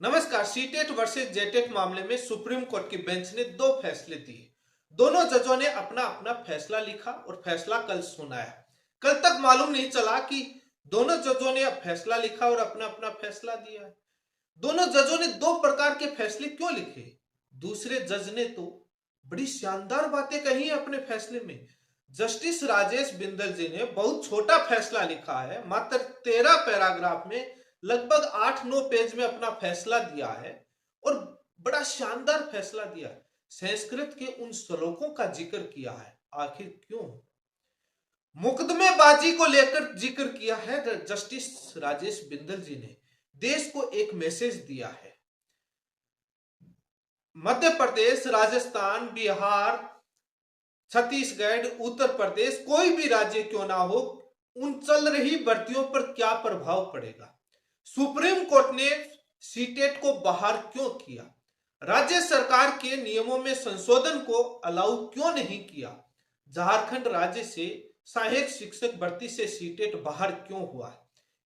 नमस्कार। CTET versus JTET मामले में सुप्रीम कोर्ट की बेंच ने दो फैसले दिए। दोनों जजों ने अपना अपना फैसला लिखा और फैसला कल सुनाया। कल तक मालूम नहीं चला कि दोनों जजों ने अब फैसला लिखा और अपना अपना फैसला दिया है। दोनों जजों ने दो प्रकार के फैसले क्यों लिखे? दूसरे जज ने तो बड़ी शानदार बातें कही है अपने फैसले में। जस्टिस राजेश बिंदल जी ने बहुत छोटा फैसला लिखा है, मात्र 13 पैराग्राफ में लगभग 8-9 पेज में अपना फैसला दिया है और बड़ा शानदार फैसला दिया है। संस्कृत के उन श्लोकों का जिक्र किया है। आखिर क्यों? मुकदमेबाजी को लेकर जिक्र किया है। जस्टिस राजेश बिंदल जी ने देश को एक मैसेज दिया है। मध्य प्रदेश, राजस्थान, बिहार, छत्तीसगढ़, उत्तर प्रदेश, कोई भी राज्य क्यों ना हो, उन चल रही भर्तियों पर क्या प्रभाव पड़ेगा? सुप्रीम कोर्ट ने सीटेट को बाहर क्यों किया? राज्य सरकार के नियमों में संशोधन को अलाउ क्यों नहीं किया? झारखंड राज्य से सहायक शिक्षक भर्ती से सीटेट बाहर क्यों हुआ?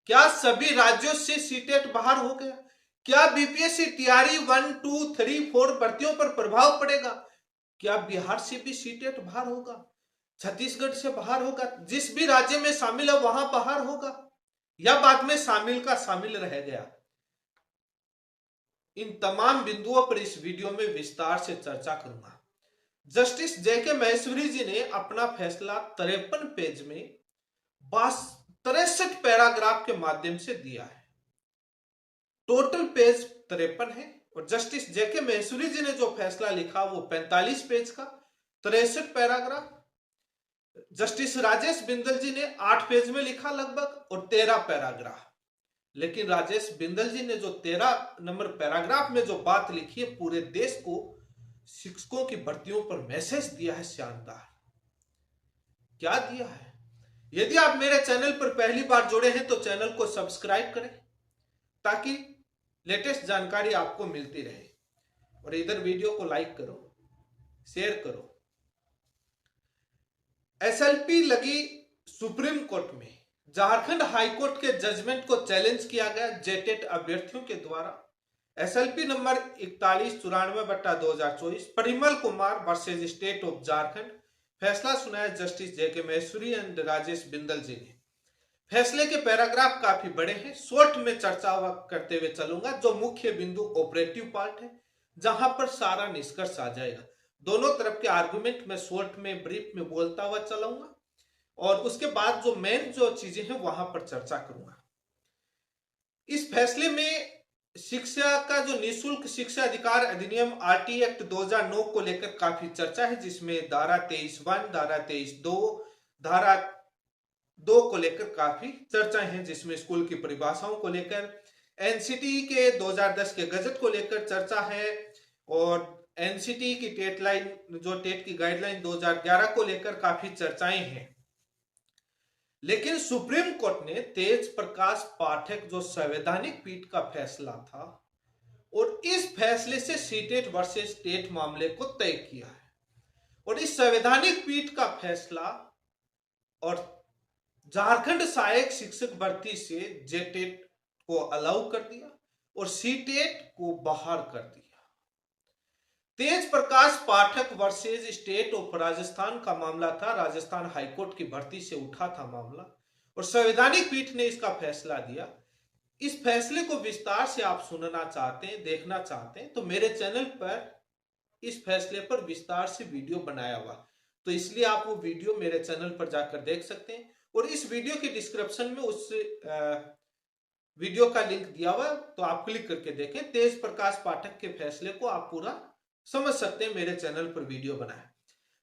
क्या सभी राज्यों से सीटेट बाहर हो गया? क्या बीपीएससी टीआरई 1, 2, 3, 4 भर्तियों पर प्रभाव पड़ेगा? क्या बिहार से भी सीटेट बाहर होगा? छत्तीसगढ़ से बाहर होगा? जिस भी राज्य में शामिल है वहां बाहर होगा या बाद में शामिल का शामिल रह गया? इन तमाम बिंदुओं पर इस वीडियो में विस्तार से चर्चा करूंगा। जस्टिस जेके महेश्वरी जी ने अपना फैसला 53 पेज में 63 पैराग्राफ के माध्यम से दिया है। टोटल पेज 53 है और जस्टिस जेके महेश्वरी जी ने जो फैसला लिखा वो 45 पेज का 63 पैराग्राफ। जस्टिस राजेश बिंदल जी ने 8 पेज में लिखा लगभग और 13 पैराग्राफ। लेकिन राजेश बिंदल जी ने जो 13 नंबर पैराग्राफ में जो बात लिखी है, पूरे देश को शिक्षकों की भर्तियों पर मैसेज दिया है। शानदार। क्या दिया है? यदि आप मेरे चैनल पर पहली बार जुड़े हैं तो चैनल को सब्सक्राइब करें ताकि लेटेस्ट जानकारी आपको मिलती रहे और इधर वीडियो को लाइक करो, शेयर करो। एसएलपी लगी सुप्रीम कोर्ट में। झारखंड हाईकोर्ट के जजमेंट को चैलेंज किया गया जेटेट अभ्यर्थियों के द्वारा। SLP number 4194/2024 Parimal Kumar versus state of Jharkhand. फैसला सुनाया justice J K Maheshwari and Rajesh Bindal ji ने। फैसले के पैराग्राफ काफी बड़े हैं, शॉर्ट में चर्चा करते हुए चलूंगा। जो मुख्य बिंदु ऑपरेटिव पार्ट है, जहां पर सारा निष्कर्ष आ जाएगा। दोनों तरफ के आर्गुमेंट में शॉर्ट में ब्रीफ में बोलता हुआ चलूंगा और उसके बाद जो मेन जो चीजें हैं वहां पर चर्चा करूंगा। इस फैसले में शिक्षा का जो निःशुल्क शिक्षा अधिकार अधिनियम आरटी एक्ट 2009 को लेकर काफी चर्चा है, जिसमें धारा 23(1), धारा 23(2), धारा 2 को लेकर काफी चर्चा है, जिसमें स्कूल की परिभाषाओं को लेकर, एनसीटी के 2010 के गजट को लेकर चर्चा है और एनसीटी की टेट लाइन जो टेट की गाइडलाइन 2011 को लेकर काफी चर्चाएं हैं। लेकिन सुप्रीम कोर्ट ने तेज प्रकाश पाठक जो संवैधानिक पीठ का फैसला था और इस फैसले से सीटेट वर्सेस टेट मामले को तय किया है और इस संवैधानिक पीठ का फैसला और झारखंड सहायक शिक्षक भर्ती से जेटेट को अलाउ कर दिया और सीटेट को बाहर कर दिया। तेज प्रकाश पाठक वर्सेज स्टेट ऑफ राजस्थान का मामला था। राजस्थान हाईकोर्ट की भर्ती से उठा था मामला और संवैधानिक पीठ ने इसका फैसला दिया। इस फैसले को विस्तार से आप सुनना चाहते हैं, देखना चाहते हैं तो मेरे चैनल पर इस फैसले पर विस्तार से वीडियो बनाया हुआ, तो इसलिए आप वो वीडियो मेरे चैनल पर जाकर देख सकते हैं और इस वीडियो के डिस्क्रिप्शन में उस वीडियो का लिंक दिया हुआ है, तो आप क्लिक करके देखें। तेज प्रकाश पाठक के फैसले को आप पूरा समझ सकते हैं, मेरे चैनल पर वीडियो बनाया।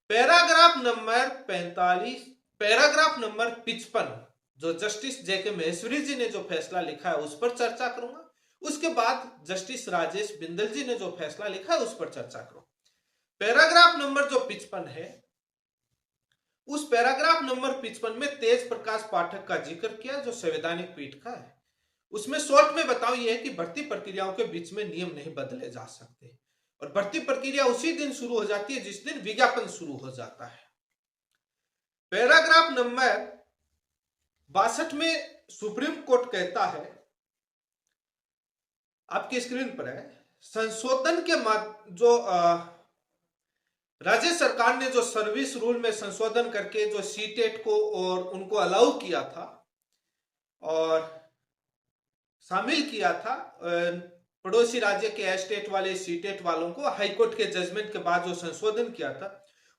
पैराग्राफ नंबर 45, पैराग्राफ नंबर 55 जो जस्टिस जेके महेश्वरी जी ने जो फैसला लिखा है उस पर चर्चा करूंगा। उसके बाद जस्टिस राजेश बिंदल जी ने जो फैसला लिखा है उस पर चर्चा करूंगा। पैराग्राफ नंबर जो 55 है, उस पैराग्राफ नंबर 55 में तेज प्रकाश पाठक का जिक्र किया जो संवैधानिक पीठ का है। उसमें शॉर्ट में बताऊं यह कि भर्ती प्रक्रियाओं के बीच में नियम नहीं बदले जा सकते और भर्ती प्रक्रिया उसी दिन शुरू हो जाती है जिस दिन विज्ञापन शुरू हो जाता है। पैराग्राफ नंबर 62 में सुप्रीम कोर्ट कहता है आपकी स्क्रीन पर है। संशोधन के जो राज्य सरकार ने जो सर्विस रूल में संशोधन करके जो सीटेट को और उनको अलाउ किया था और शामिल किया था पड़ोसी राज्य के एस्टेट वाले सीटेट वालों को, हाईकोर्ट के जजमेंट के बाद जो संशोधन किया था,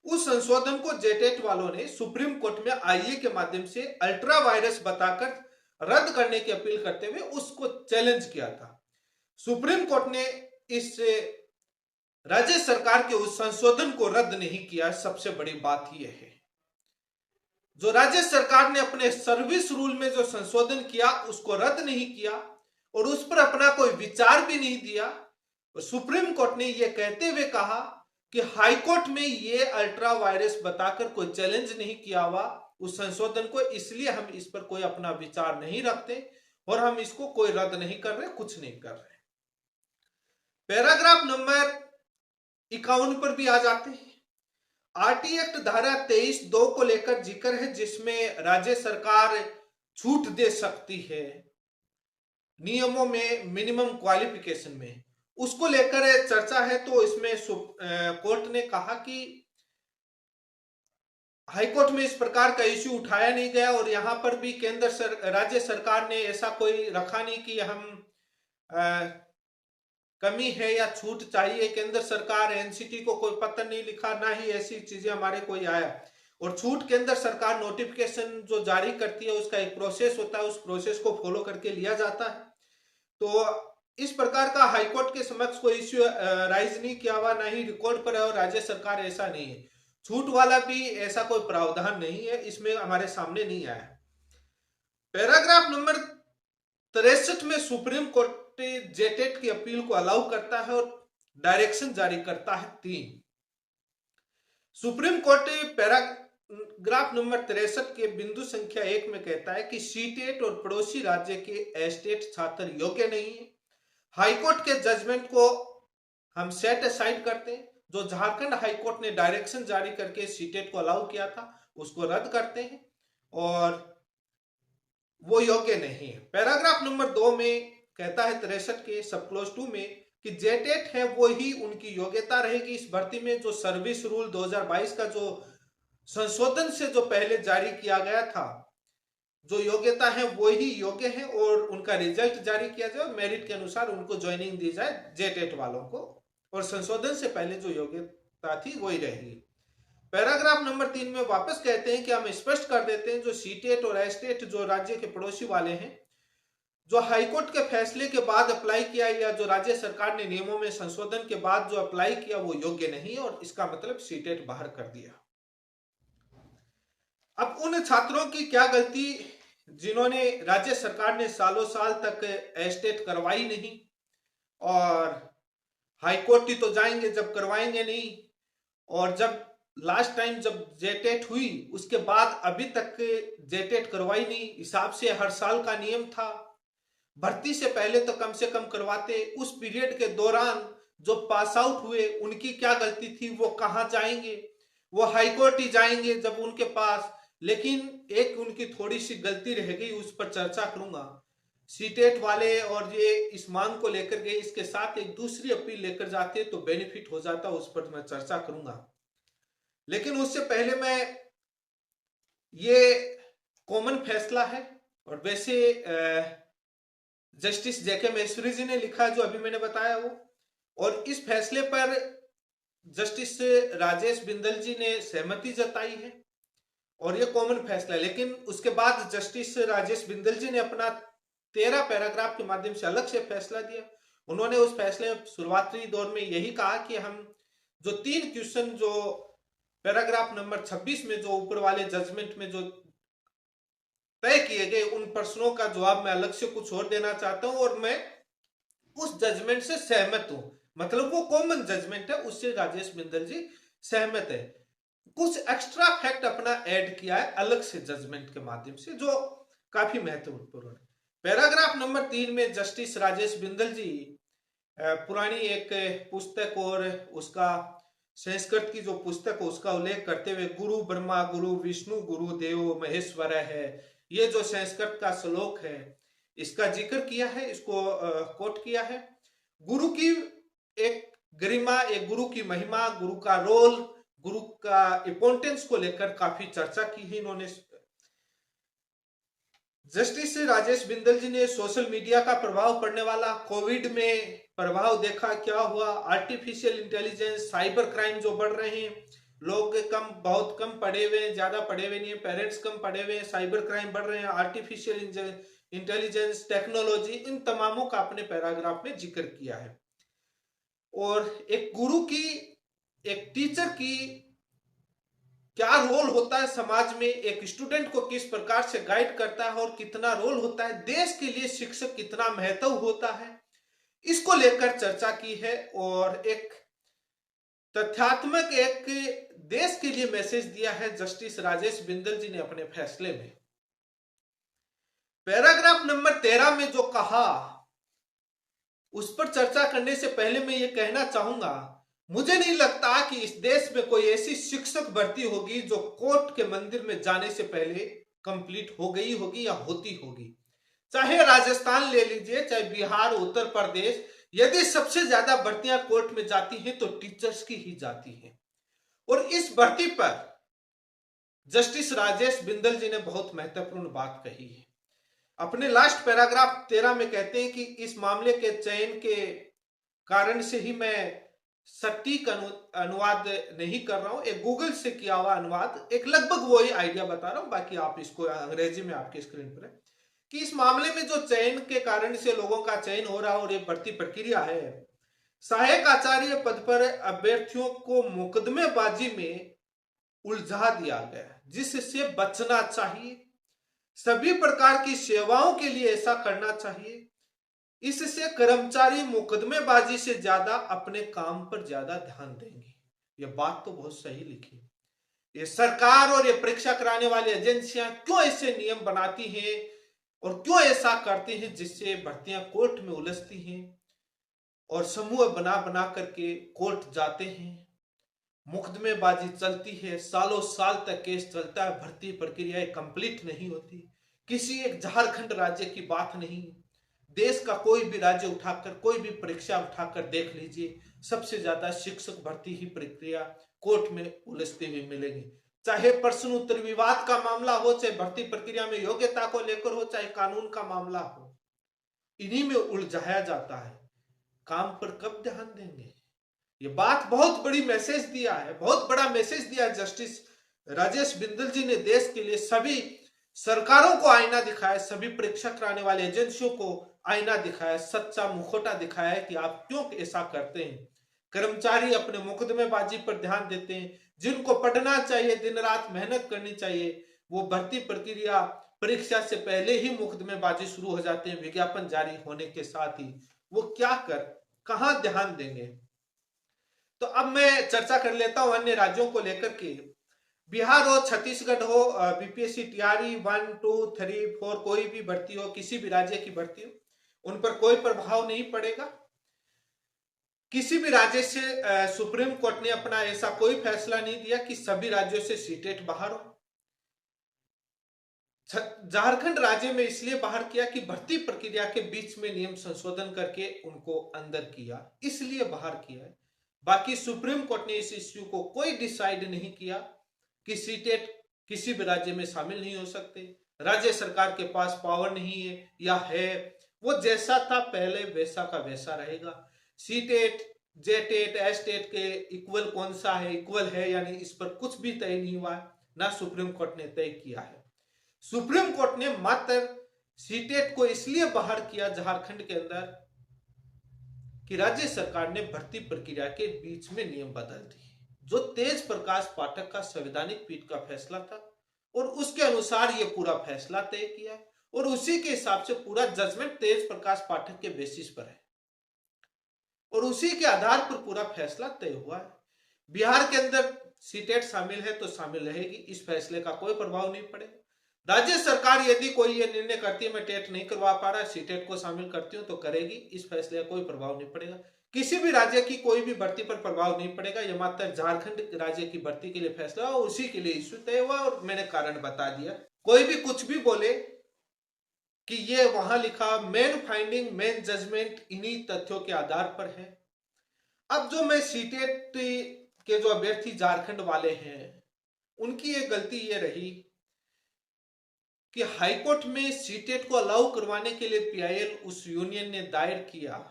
उस संशोधन को जेटेट वालों ने सुप्रीम कोर्ट में आईए के माध्यम से अल्ट्रा वायरस बताकर रद्द करने की अपील करते हुए उसको चैलेंज किया था। सुप्रीम कोर्ट ने इस राज्य सरकार के उस संशोधन को रद्द नहीं किया। सबसे बड़ी बात यह है, जो राज्य सरकार ने अपने सर्विस रूल में जो संशोधन किया उसको रद्द नहीं किया और उस पर अपना कोई विचार भी नहीं दिया। सुप्रीम कोर्ट ने यह कहते हुए कहा कि हाईकोर्ट में ये अल्ट्रा वायरस बताकर कोई चैलेंज नहीं किया हुआ उस संशोधन को, इसलिए हम इस पर कोई अपना विचार नहीं रखते और हम इसको कोई रद्द नहीं कर रहे, कुछ नहीं कर रहे। पैराग्राफ नंबर 51 पर भी आ जाते हैं। आरटी एक्ट धारा 23(2) को लेकर जिक्र है, जिसमें राज्य सरकार छूट दे सकती है नियमों में, मिनिमम क्वालिफिकेशन में, उसको लेकर चर्चा है। तो इसमें कोर्ट ने कहा कि हाईकोर्ट में इस प्रकार का इश्यू उठाया नहीं गया और यहां पर भी राज्य सरकार ने ऐसा कोई रखा नहीं कि हम कमी है या छूट चाहिए। केंद्र सरकार एनसीटी को कोई पत्र नहीं लिखा, ना ही ऐसी चीजें हमारे कोई आया। और छूट केंद्र सरकार नोटिफिकेशन जो जारी करती है उसका एक प्रोसेस होता है, उस प्रोसेस को फॉलो करके लिया जाता है। तो इस प्रकार का हाईकोर्ट के समक्ष कोई इश्यू राइज नहीं किया हुआ, ना ही रिकॉर्ड पर है और राज्य सरकार ऐसा नहीं है। छूट वाला भी ऐसा कोई प्रावधान नहीं है, इसमें हमारे सामने नहीं आया। पैराग्राफ नंबर 63 में सुप्रीम कोर्ट जेटेट की अपील को अलाउ करता है और डायरेक्शन जारी करता है 3। सुप्रीम कोर्ट पैराग्राफ नंबर 63 के बिंदु संख्या 1 में कहता है कि सीटेट और पड़ोसी राज्य के एस्टेट छात्र योग्य नहीं है। हाईकोर्ट के जजमेंट को हम सेट असाइड करते हैं। जो झारखंड हाईकोर्ट ने डायरेक्शन जारी करके सीटेट को अलाउ किया था उसको रद्द करते हैं और वो योग्य नहीं है। पैराग्राफ नंबर 2 में कहता है 63 के सब क्लोज 2 में कि जेटेट है वो ही उनकी योग्यता रहेगी इस भर्ती में। जो सर्विस रूल 2022 का जो संशोधन से जो पहले जारी किया गया था, जो योग्यता है वो ही योग्य है और उनका रिजल्ट जारी किया जाए, मेरिट के अनुसार उनको ज्वाइनिंग दी जाए जेटेट वालों को, और संशोधन से पहले जो योग्यता थी वही रहेगी। पैराग्राफ नंबर 3 में वापस कहते हैं कि हम स्पष्ट कर देते हैं जो सीटेट और एस्टेट जो राज्य के पड़ोसी वाले हैं, जो हाईकोर्ट के फैसले के बाद अप्लाई किया या जो राज्य सरकार ने नियमों में संशोधन के बाद जो अप्लाई किया वो योग्य नहीं है और इसका मतलब सीटेट बाहर कर दिया। अब उन छात्रों की क्या गलती जिन्होंने राज्य सरकार ने सालों साल तक एस्टेट करवाई नहीं और हाईकोर्ट ही तो जाएंगे जब करवाएंगे नहीं, और जब लास्ट टाइम जब जेटेट हुई उसके बाद अभी तक जेटेट करवाई नहीं। हिसाब से हर साल का नियम था, भर्ती से पहले तो कम से कम करवाते। उस पीरियड के दौरान जो पास आउट हुए उनकी क्या गलती थी, वो कहाँ जाएंगे, वो हाईकोर्ट ही जाएंगे जब उनके पास। लेकिन एक उनकी थोड़ी सी गलती रह गई, उस पर चर्चा करूंगा। सीटेट वाले और ये इस मांग को लेकर गए, इसके साथ एक दूसरी अपील लेकर जाते तो बेनिफिट हो जाता, उस पर मैं चर्चा करूंगा। लेकिन उससे पहले मैं, ये कॉमन फैसला है और वैसे जस्टिस जेके महेश्वरी जी ने लिखा जो अभी मैंने बताया वो, और इस फैसले पर जस्टिस राजेश बिंदल जी ने सहमति जताई है और ये कॉमन फैसला है। लेकिन उसके बाद जस्टिस राजेश बिंदल जी ने अपना 13 पैराग्राफ के माध्यम से अलग से फैसला दिया। उन्होंने उस फैसले में शुरुआती दौर में यही कहा कि हम जो 3 क्वेश्चन जो पैराग्राफ नंबर 26 में जो ऊपर वाले जजमेंट में जो तय किए गए, उन प्रश्नों का जवाब मैं अलग से कुछ और देना चाहता हूं और मैं उस जजमेंट से सहमत हूं। मतलब वो कॉमन जजमेंट है, उससे राजेश बिंदल जी सहमत है। कुछ एक्स्ट्रा फैक्ट अपना ऐड किया है अलग से जजमेंट के माध्यम से, जो काफी महत्वपूर्ण है। पैराग्राफ नंबर 3 में जस्टिस राजेश बिंदल जी पुरानी एक पुस्तक और उसका संस्कृत की जो पुस्तक है उसका उल्लेख करते हुए, गुरु ब्रह्मा गुरु विष्णु गुरु देव महेश्वर है, ये जो संस्कृत का श्लोक है इसका जिक्र किया है, इसको कोट किया है। गुरु की एक गरिमा, एक गुरु की महिमा, गुरु का रोल, गुरु का इंपॉर्टेंस को लेकर काफी चर्चा की है इन्होंने। जस्टिस राजेश बिंदल जी ने सोशल मीडिया का प्रभाव पड़ने वाला, कोविड में प्रभाव देखा, क्या हुआ, आर्टिफिशियल इंटेलिजेंस, साइबर क्राइम जो बढ़ रहे हैं, लोग कम, बहुत कम पढ़े हुए हैं, ज्यादा पढ़े हुए नहीं है, पेरेंट्स कम पढ़े हुए हैं, साइबर क्राइम बढ़ रहे हैं, आर्टिफिशियल इंटेलिजेंस, टेक्नोलॉजी, इन तमामों का अपने पैराग्राफ में जिक्र किया है। और एक गुरु की, एक टीचर की क्या रोल होता है समाज में, एक स्टूडेंट को किस प्रकार से गाइड करता है और कितना रोल होता है, देश के लिए शिक्षक कितना महत्व होता है, इसको लेकर चर्चा की है। और एक तथ्यात्मक, एक देश के लिए मैसेज दिया है जस्टिस राजेश बिंदल जी ने अपने फैसले में। पैराग्राफ नंबर 13 में जो कहा, उस पर चर्चा करने से पहले मैं ये कहना चाहूंगा, मुझे नहीं लगता कि इस देश में कोई ऐसी शिक्षक भर्ती होगी जो कोर्ट के मंदिर में जाने से पहले कंप्लीट हो गई होगी या होती होगी। चाहे राजस्थान ले लीजिए, चाहे बिहार, उत्तर प्रदेश, यदि सबसे ज्यादा भर्तियां कोर्ट में जाती हैं तो टीचर्स की ही जाती हैं। और इस भर्ती पर जस्टिस राजेश बिंदल जी ने बहुत महत्वपूर्ण बात कही है। अपने लास्ट पैराग्राफ 13 में कहते हैं कि इस मामले के चयन के कारण से ही मैं सटीक अनुवाद नहीं कर रहा हूं, एक गूगल से किया हुआ अनुवाद, एक लगभग वही आइडिया बता रहा हूं, बाकी आप इसको अंग्रेजी में आपके स्क्रीन पर है, कि इस मामले में जो चयन के कारण से लोगों का चयन हो रहा है और ये भर्ती प्रक्रिया है, सहायक आचार्य पद पर अभ्यर्थियों को मुकदमेबाजी में उलझा दिया गया, जिससे बचना चाहिए। सभी प्रकार की सेवाओं के लिए ऐसा करना चाहिए। इससे कर्मचारी मुकदमेबाजी से ज्यादा अपने काम पर ज्यादा ध्यान देंगे। ये बात तो बहुत सही लिखी। ये सरकार और ये परीक्षा कराने वाली एजेंसियां क्यों ऐसे नियम बनाती हैं और क्यों ऐसा करती हैं जिससे भर्तियां कोर्ट में उलझती हैं और समूह बना बना करके कोर्ट जाते हैं, मुकदमेबाजी चलती है, सालों साल तक केस चलता है, भर्ती प्रक्रियाएं कंप्लीट नहीं होती। किसी एक झारखंड राज्य की बात नहीं, देश का कोई भी राज्य उठाकर, कोई भी परीक्षा उठाकर देख लीजिए, सबसे ज्यादा शिक्षक भर्ती ही प्रक्रिया कोर्ट में उलझते हुए मिलेंगे। चाहे प्रश्न उत्तर विवाद का मामला हो, चाहे भर्ती प्रक्रिया में योग्यता को लेकर हो, चाहे कानून का मामला हो, इन्हीं में उलझाया जाता है। काम पर कब ध्यान देंगे? ये बात बहुत बड़ी मैसेज दिया है, बहुत बड़ा मैसेज दिया जस्टिस राजेश बिंदल जी ने देश के लिए। सभी सरकारों को आईना दिखाया, सभी परीक्षा कराने वाले एजेंसियों को आईना दिखाया, सच्चा मुखौटा दिखाया है कि आप क्यों ऐसा करते हैं। कर्मचारी अपने मुकदमेबाजी पर ध्यान देते हैं, जिनको पढ़ना चाहिए, दिन रात मेहनत करनी चाहिए, वो भर्ती प्रक्रिया, परीक्षा से पहले ही मुकदमेबाजी शुरू हो जाते हैं, विज्ञापन जारी होने के साथ ही। वो क्या कर, कहां ध्यान देंगे? तो अब मैं चर्चा कर लेता हूं अन्य राज्यों को लेकर के। बिहार हो, छत्तीसगढ़ हो, बीपीएससी टीआरई 1, 2, 3, 4 कोई भी भर्ती हो, किसी भी राज्य की भर्ती हो, उन पर कोई प्रभाव नहीं पड़ेगा। किसी भी राज्य से सुप्रीम कोर्ट ने अपना ऐसा कोई फैसला नहीं दिया कि सभी राज्यों से सीटेट बाहर हो। झारखंड राज्य में इसलिए बाहर किया कि भर्ती प्रक्रिया के बीच में नियम संशोधन करके उनको अंदर किया, इसलिए बाहर किया है। बाकी सुप्रीम कोर्ट ने इस इश्यू को कोई डिसाइड नहीं किया कि सीटेट किसी भी राज्य में शामिल नहीं हो सकते। राज्य सरकार के पास पावर नहीं है, या है, वो जैसा था पहले वैसा का वैसा रहेगा। सीटेट, जेटेट, एस्टेट के इक्वल कौन सा है, इक्वल है यानी, इस पर कुछ भी तय नहीं हुआ, ना सुप्रीम कोर्ट ने तय किया है। सुप्रीम कोर्ट ने मात्र सीटेट को इसलिए बाहर किया झारखंड के अंदर कि राज्य सरकार ने भर्ती प्रक्रिया के बीच में नियम बदल दिए, जो तेज प्रकाश पाठक का संवैधानिक पीठ का फैसला था, और उसके अनुसार ये पूरा फैसला तय किया है, और उसी के हिसाब से पूरा जजमेंट तेज प्रकाश पाठक के बेसिस पर है, और उसी के आधार पर पूरा फैसला तय हुआ है। बिहार के अंदर सीटेट शामिल है तो शामिल रहेगी, इस फैसले का कोई प्रभाव नहीं पड़ेगा। राज्य सरकार यदि कोई ये निर्णय करती है मैं टेट नहीं करवा पा रहा, सीटेट को शामिल करती हूं, तो करेगी, इस फैसले का कोई प्रभाव नहीं पड़ेगा। किसी भी राज्य की कोई भी भर्ती पर प्रभाव नहीं पड़ेगा। यह मात्र झारखंड राज्य की भर्ती के लिए फैसला हुआ, उसी के लिए इश्यू तय हुआ, और मैंने कारण बता दिया। कोई भी कुछ भी बोले, कि ये वहां लिखा मेन फाइंडिंग मेन जजमेंट इन्हीं तथ्यों के आधार पर है। अब जो मैं सीटेट के जो अभ्यर्थी झारखंड वाले हैं उनकी एक गलती ये रही कि हाईकोर्ट में सीटेट को अलाउ करवाने के लिए पीआईएल उस यूनियन ने दायर किया,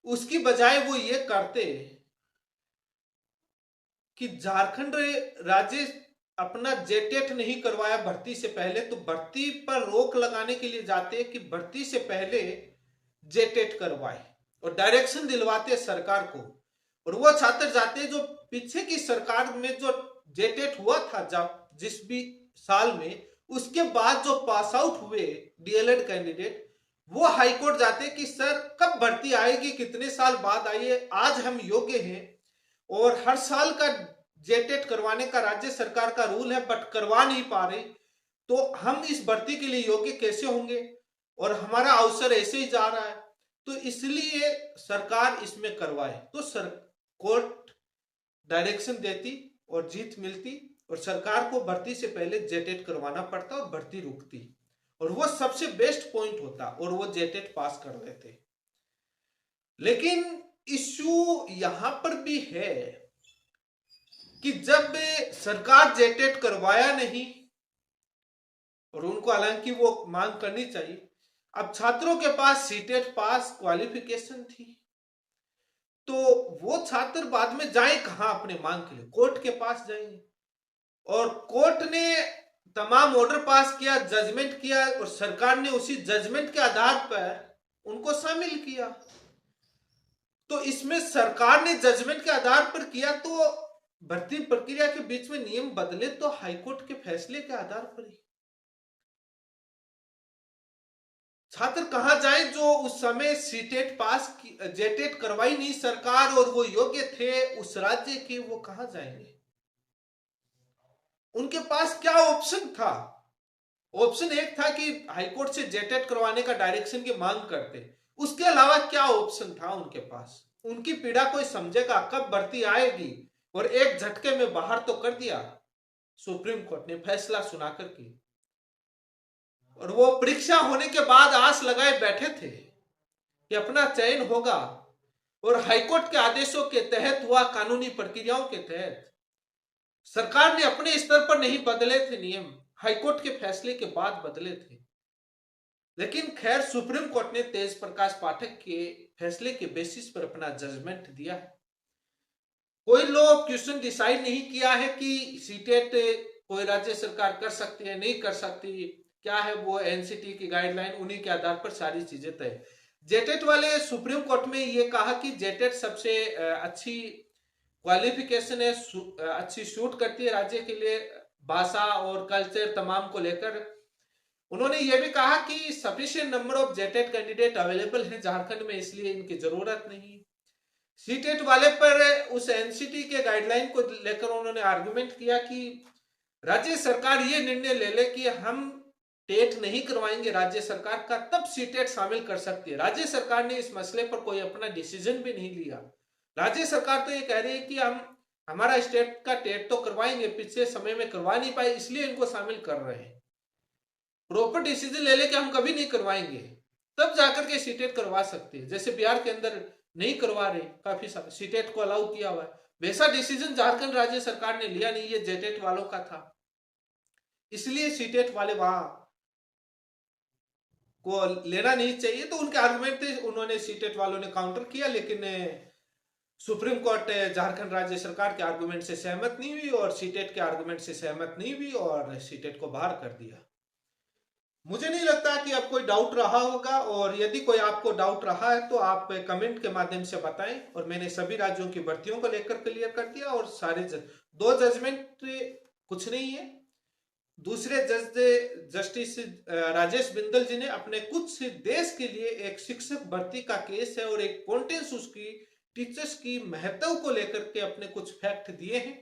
उसकी बजाय वो ये करते कि झारखंड राज्य अपना जेटेट नहीं करवाया भर्ती से पहले, तो भर्ती पर रोक लगाने के लिए जाते कि भर्ती से पहले जेटेट करवाए और डायरेक्शन दिलवाते सरकार को। और वो छात्र जाते जो पीछे की सरकार में जो जेटेट हुआ था जब जिस भी साल में, उसके बाद जो पास आउट हुए डीएलएड कैंडिडेट, वो हाईकोर्ट जाते कि सर कब भर्ती आएगी, कितने साल बाद आइए, आज हम योग्य हैं और हर साल का जेटेट करवाने का राज्य सरकार का रूल है बट करवा नहीं पा रही, तो हम इस भर्ती के लिए योग्य कैसे होंगे और हमारा अवसर ऐसे ही जा रहा है, तो इसलिए सरकार इसमें करवाए। तो सर कोर्ट डायरेक्शन देती और जीत मिलती और सरकार को भर्ती से पहले जेटेट करवाना पड़ता और भर्ती रुकती और वो सबसे बेस्ट पॉइंट होता और वो जेटेट पास कर लेते। लेकिन इश्यू यहां पर भी है कि जब सरकार जेटेट करवाया नहीं और उनको हालांकि वो मांग करनी चाहिए, अब छात्रों के पास सीटेट पास क्वालिफिकेशन थी, तो वो छात्र बाद में जाए कहां अपने मांग के लिए, कोर्ट के पास जाएंगे और कोर्ट ने तमाम ऑर्डर पास किया, जजमेंट किया और सरकार ने उसी जजमेंट के आधार पर उनको शामिल किया। तो इसमें सरकार ने जजमेंट के आधार पर किया, तो भर्ती प्रक्रिया के बीच में नियम बदले तो हाईकोर्ट के फैसले के आधार पर ही। छात्र कहां जाए जो उस समय सीटेट पास जेटेट करवाई नहीं सरकार और वो योग्य थे उस राज्य के, वो कहां जाएंगे? उनके पास क्या ऑप्शन था? ऑप्शन एक था कि हाईकोर्ट से जेटेट करवाने का डायरेक्शन की मांग करते, उसके अलावा क्या ऑप्शन था उनके पास? उनकी पीड़ा कोई समझेगा, कब भर्ती आएगी, और एक झटके में बाहर तो कर दिया सुप्रीम कोर्ट ने फैसला सुनाकर के। और वो परीक्षा होने के बाद आस लगाए बैठे थे कि अपना चयन होगा और हाईकोर्ट के आदेशों के तहत हुआ, कानूनी प्रक्रियाओं के तहत। सरकार ने अपने स्तर पर नहीं बदले थे नियम, हाईकोर्ट के फैसले के बाद बदले थे। लेकिन खैर सुप्रीम कोर्ट ने तेज प्रकाश पाठक के फैसले के बेसिस पर अपना जजमेंट दिया है। कोई लोग क्वेश्चन डिसाइड नहीं किया है कि सीटेट कोई राज्य सरकार कर सकती है नहीं कर सकती, क्या है वो एनसीटी की गाइडलाइन, उन्हीं के आधार पर सारी चीजें तय। जेटेट वाले सुप्रीम कोर्ट में ये कहा कि जेटेट सबसे अच्छी क्वालिफिकेशन है, अच्छी शूट करती है राज्य के लिए, भाषा और कल्चर तमाम को लेकर। उन्होंने ये भी कहा कि sufficient number of JTET candidate available है झारखंड में, इसलिए इनकी जरूरत नहीं। सीटेट वाले पर उस एनसीटी के गाइडलाइन को लेकर उन्होंने आर्गुमेंट किया कि राज्य सरकार ये निर्णय ले ले कि हम टेट नहीं करवाएंगे राज्य सरकार का, तब सीटेट शामिल कर सकती है। राज्य सरकार ने इस मसले पर कोई अपना डिसीजन भी नहीं लिया। राज्य सरकार तो ये कह रही है कि हम हमारा स्टेट का टेट तो करवाएंगे, पिछले समय में करवा नहीं पाए इसलिए इनको शामिल कर रहे हैं। प्रॉपर डिसीजन ले ले कि हम कभी नहीं करवाएंगे, तब जाकर के सीटेट करवा सकते हैं। जैसे बिहार के अंदर नहीं करवा रहे, काफी सारे सीटेट को अलाउ किया हुआ है, वैसा डिसीजन झारखंड राज्य सरकार ने लिया नहीं, ये जेटेट वालों का था, इसलिए सीटेट वाले वहां को लेना नहीं चाहिए। तो उनके आर्गुमेंट थे, उन्होंने सीटेट वालों ने काउंटर किया, लेकिन सुप्रीम कोर्ट झारखंड राज्य सरकार के आर्गुमेंट से सहमत नहीं हुई और सीटेट के आर्गुमेंट से सहमत नहीं हुई और सीटेट को बाहर कर दिया। मुझे नहीं लगता कि अब कोई डाउट रहा होगा, और यदि कोई आपको डाउट रहा है तो आप कमेंट के माध्यम से बताएं। और मैंने सभी राज्यों की भर्तियों को लेकर क्लियर कर दिया और सारे दो जजमेंट कुछ नहीं है। दूसरे जस्टिस राजेश बिंदल जी ने अपने कुछ देश के लिए एक शिक्षक भर्ती का केस है और एक कॉन्टेंस उसकी टीचर्स की महत्व को लेकर के अपने कुछ फैक्ट दिए हैं।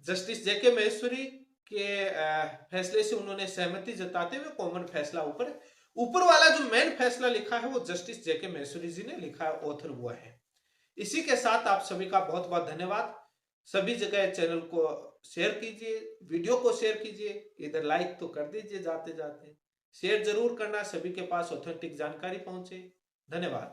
जस्टिस जेके महेश्वरी के फैसले से उन्होंने सहमति जताते हुए कॉमन फैसला ऊपर वाला जो मेन फैसला लिखा है वो जस्टिस जेके महेश्वरी जी ने लिखा है, ऑथर हुआ है। इसी के साथ आप सभी का बहुत बहुत धन्यवाद। सभी जगह चैनल को शेयर कीजिए, वीडियो को शेयर कीजिए, इधर लाइक तो कर दीजिए जाते जाते। शेयर जरूर करना, सभी के पास ऑथेंटिक जानकारी पहुंचे। धन्यवाद।